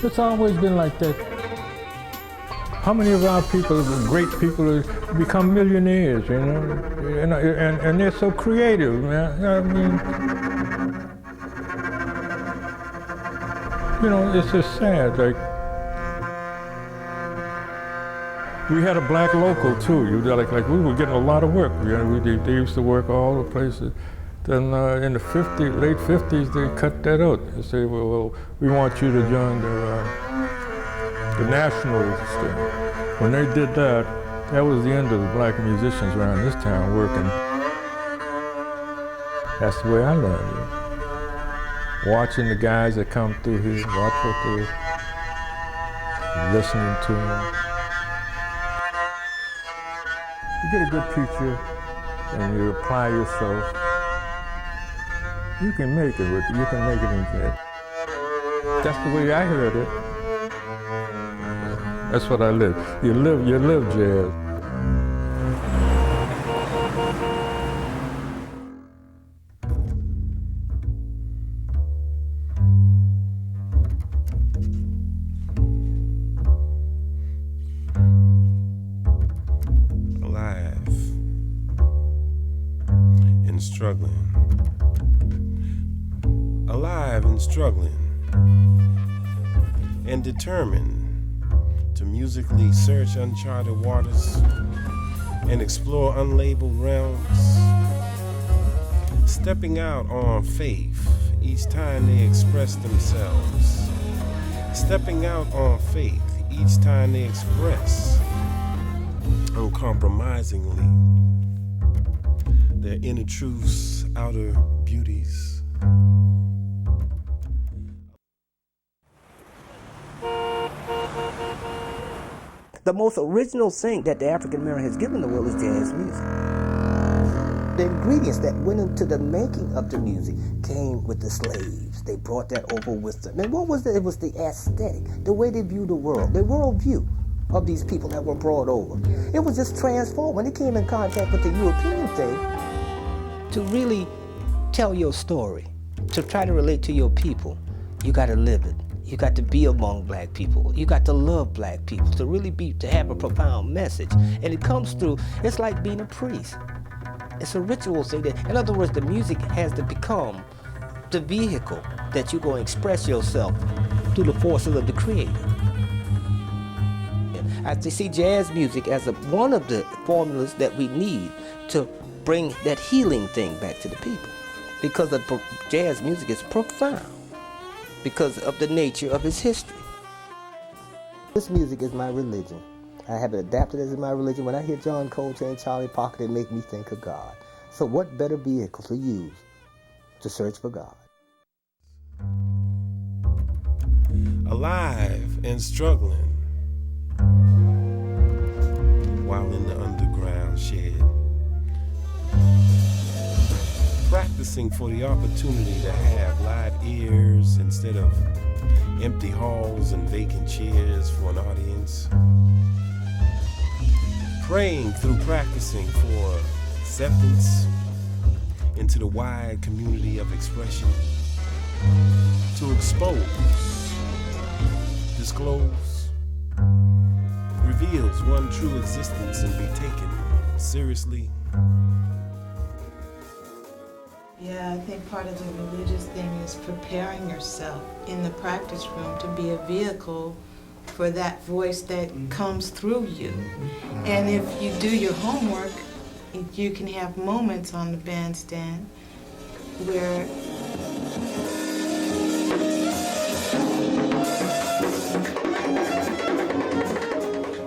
It's always been like that. How many of our people, great people, become millionaires, you know? And they're so creative, man. I mean, you know, it's just sad. Like, we had a black local too. Like we were getting a lot of work. You know, they used to work all the places. Then in the late 50s, they cut that out. They say, well, we want you to join the Nationals. When they did that, that was the end of the black musicians around this town working. That's the way I learned it. Watching the guys that come through here, watch what they're listening to them. You get a good teacher and you apply yourself, you can make it with it. You can make it in jazz. That's the way I heard it. That's what I live. You live jazz. Alive and struggling. Alive and struggling, and determined to musically search uncharted waters and explore unlabeled realms, stepping out on faith each time they express themselves, stepping out on faith each time they express uncompromisingly their inner truths, outer beauties. The most original thing that the African American has given the world is jazz music. The ingredients that went into the making of the music came with the slaves. They brought that over with them. And what was it? It was the aesthetic, the way they view the world, the worldview of these people that were brought over. It was just transformed. When it came in contact with the European thing, to really tell your story, to try to relate to your people, you got to live it. You got to be among black people. You got to love black people, to really to have a profound message. And it comes through, it's like being a priest. It's a ritual thing. In other words, the music has to become the vehicle that you're going to express yourself through the forces of the Creator. I see jazz music as one of the formulas that we need to bring that healing thing back to the people. Because jazz music is profound, because of the nature of its history. This music is my religion. I have it adapted as my religion. When I hear John Coltrane, Charlie Parker, it make me think of God. So what better vehicle to use to search for God? Alive and struggling while in the underground shed, practicing for the opportunity to have live ears instead of empty halls and vacant chairs for an audience. Praying through practicing for acceptance into the wide community of expression. To expose, disclose, reveals one true existence and be taken seriously. Yeah, I think part of the religious thing is preparing yourself in the practice room to be a vehicle for that voice that comes through you. And if you do your homework, you can have moments on the bandstand where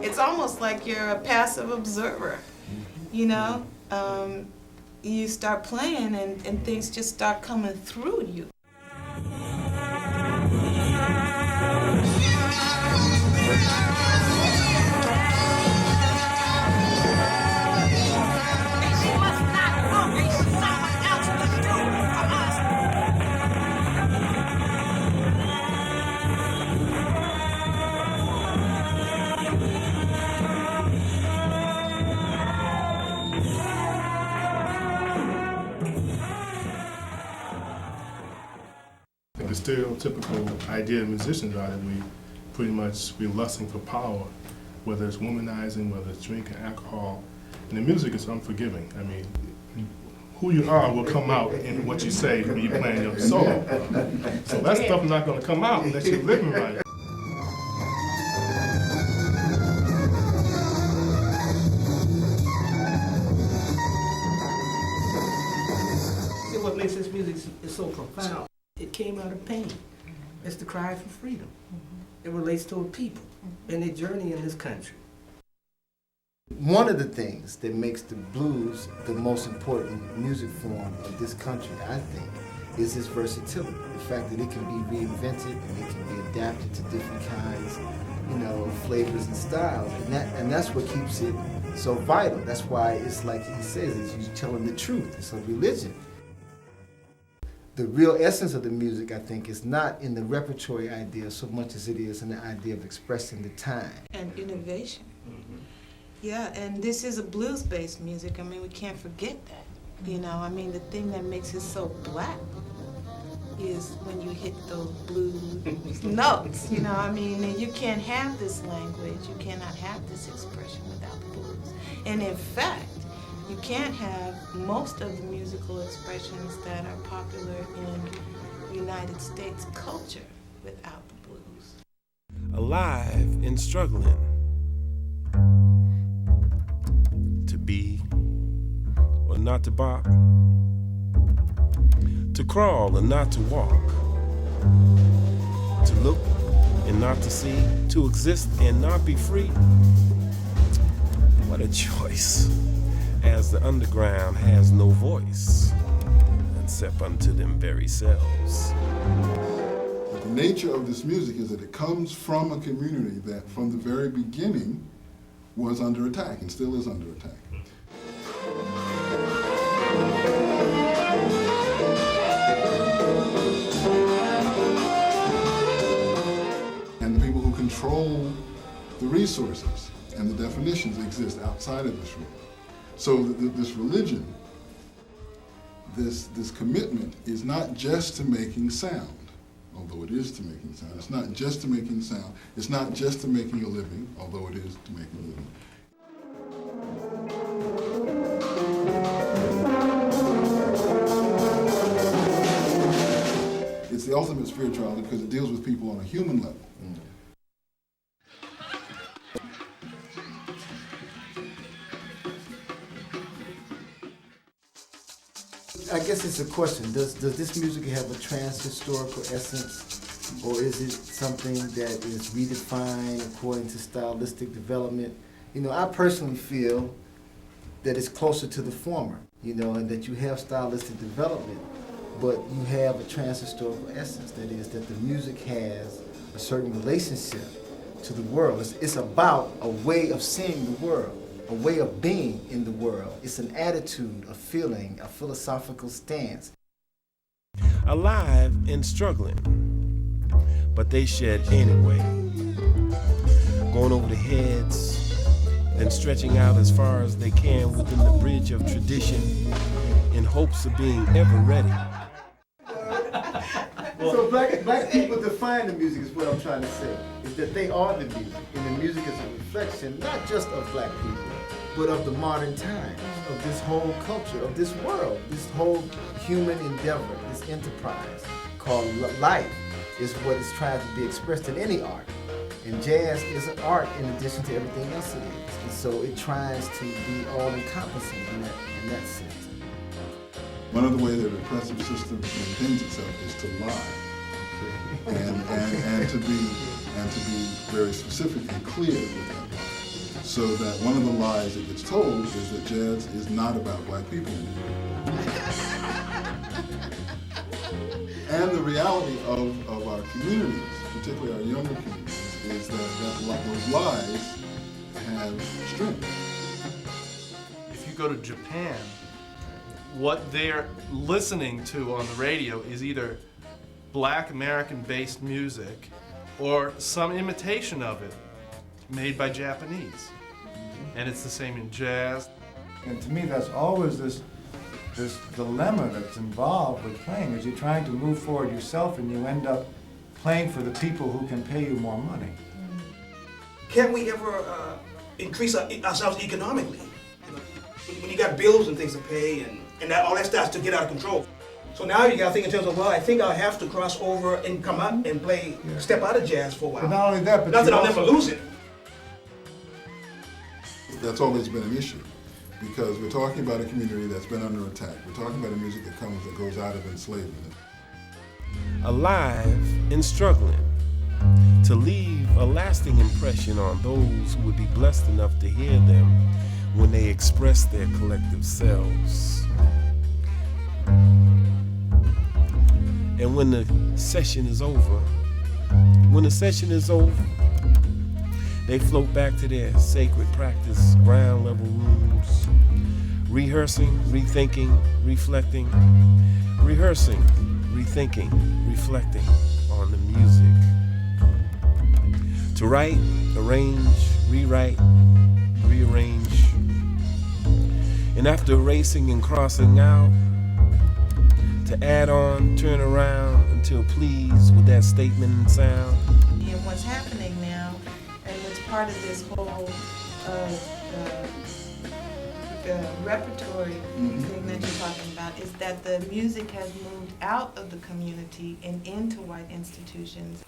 it's almost like you're a passive observer, you know? You start playing and things just start coming through you. The stereotypical idea of musicians are that we pretty much we're lusting for power, whether it's womanizing, whether it's drinking alcohol. And the music is unforgiving. I mean, who you are will come out in what you say when you're playing your solo. So that stuff is not going to come out unless you're living right. See, what makes this music is so profound, it came out of pain. It's the cry for freedom. It relates to a people and their journey in this country. One of the things that makes the blues the most important music form of this country, I think, is its versatility. The fact that it can be reinvented and it can be adapted to different kinds, flavors and styles. And that's what keeps it so vital. That's why it's like he says, it's you telling the truth. It's a religion. The real essence of the music, I think, is not in the repertory idea so much as it is in the idea of expressing the time. And innovation. Yeah, and this is a blues-based music. I mean, we can't forget that. The thing that makes it so black is when you hit those blues notes. You can't have this language, you cannot have this expression without the blues. And in fact, you can't have most of the musical expressions that are popular in United States culture without the blues. Alive and struggling. To be or not to bop. To crawl and not to walk. To look and not to see. To exist and not be free. What a choice. As the underground has no voice, except unto them very selves. But the nature of this music is that it comes from a community that from the very beginning was under attack and still is under attack. And the people who control the resources and the definitions exist outside of this room. So this religion, this commitment is not just to making sound, although it is to making sound. It's not just to making sound. It's not just to making a living, although it is to making a living. It's the ultimate spirituality because it deals with people on a human level. I guess it's a question. Does this music have a trans-historical essence, or is it something that is redefined according to stylistic development? I personally feel that it's closer to the former, and that you have stylistic development, but you have a trans-historical essence. That is, that the music has a certain relationship to the world. It's about a way of seeing the world, a way of being in the world. It's an attitude, a feeling, a philosophical stance. Alive and struggling, but they shed anyway. Going over the heads, then stretching out as far as they can within the bridge of tradition in hopes of being ever ready. So black people define the music is what I'm trying to say, is that they are the music, and the music is a reflection not just of black people, but of the modern times, of this whole culture, of this world, this whole human endeavor, this enterprise called life is what is trying to be expressed in any art. And jazz is an art in addition to everything else it is. And so it tries to be all-encompassing in that sense. One of the ways that the repressive system maintains itself is to lie, and to be very specific and clear with that lie. So that one of the lies that gets told is that jazz is not about black people anymore. And the reality of our communities, particularly our younger communities, is that those lies have strength. If you go to Japan, what they're listening to on the radio is either Black American-based music or some imitation of it made by Japanese. And it's the same in jazz. And to me, that's always this dilemma that's involved with playing, is you're trying to move forward yourself and you end up playing for the people who can pay you more money. Can't we ever increase ourselves economically? When you got bills and things to pay and that, all that starts to get out of control. So now you got to think in terms of, well, I think I'll have to cross over and come out and play, step out of jazz for a while. But not only that, but not that I'll also never lose it. That's always been an issue because we're talking about a community that's been under attack. We're talking about a music that goes out of enslavement. Alive and struggling to leave a lasting impression on those who would be blessed enough to hear them when they express their collective selves. And when the session is over, they float back to their sacred practice ground level rooms, rehearsing, rethinking, reflecting, rehearsing, rethinking, reflecting on the music. To write, arrange, rewrite, rearrange. And after erasing and crossing out, to add on, turn around until pleased with that statement and sound. And what's happening now, and what's part of this whole repertory thing that you're talking about, is that the music has moved out of the community and into white institutions.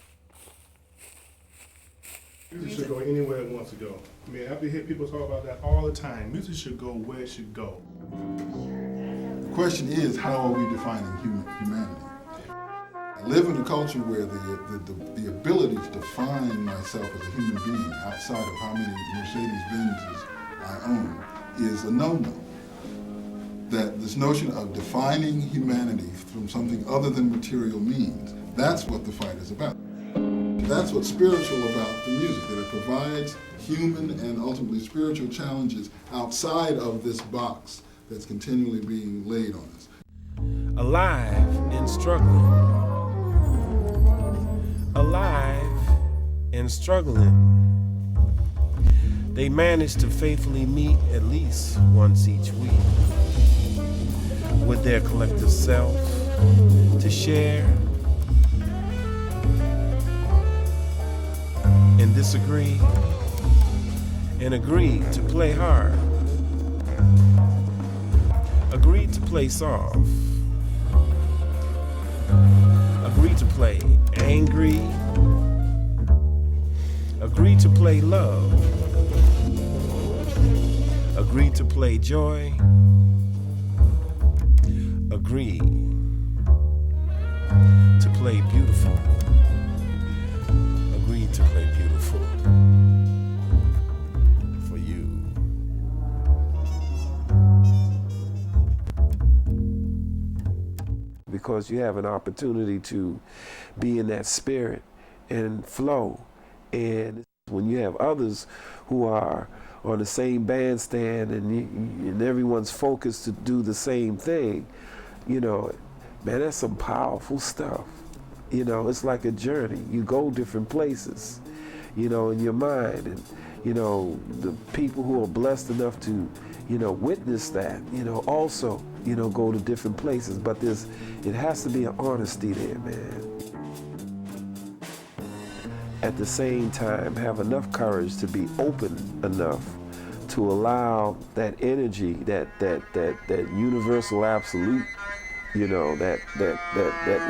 Music should go anywhere it wants to go. I mean, I hear people talk about that all the time. Music should go where it should go. The question is, how are we defining humanity? I live in a culture where the ability to define myself as a human being outside of how many Mercedes-Benzes I own is a no-no. That this notion of defining humanity from something other than material means, that's what the fight is about. That's what's spiritual about the music, that it provides human and ultimately spiritual challenges outside of this box that's continually being laid on us. Alive and struggling. Alive and struggling. They manage to faithfully meet at least once each week with their collective self to share and disagree and agree to play hard. Agreed to play soft. Agreed to play angry. Agreed to play love. Agreed to play joy. Agreed to play beautiful. Agreed to play beautiful for you. Because you have an opportunity to be in that spirit and flow. And when you have others who are on the same bandstand and everyone's focused to do the same thing, you know, man, that's some powerful stuff. You know, it's like a journey. You go different places, you know, in your mind. And, you know, the people who are blessed enough to, you know, witness that, you know, also, you know, go to different places. But it has to be an honesty there, man. At the same time, have enough courage to be open enough to allow that energy, that universal absolute, you know, that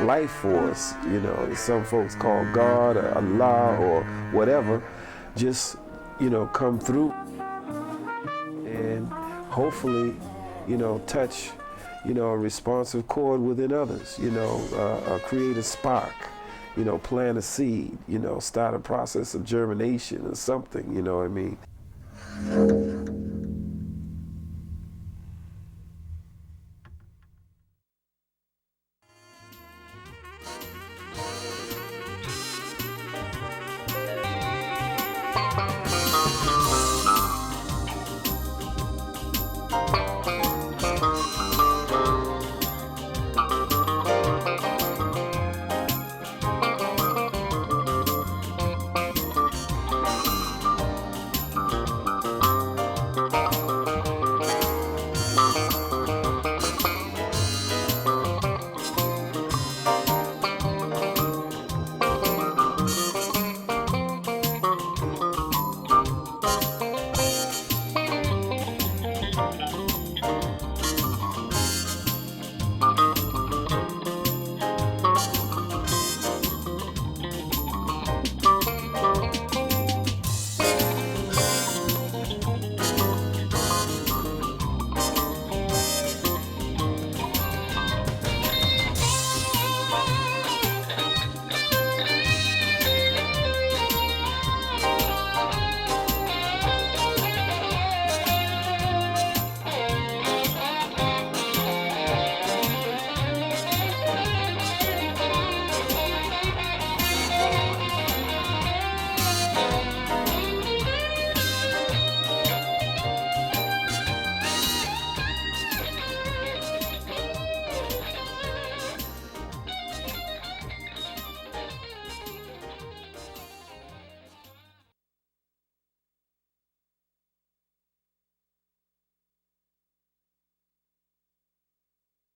life force, you know, some folks call God or Allah or whatever, just, you know, come through and hopefully, you know, touch, you know, a responsive chord within others, you know, create a spark, you know, plant a seed, you know, start a process of germination or something, you know what I mean?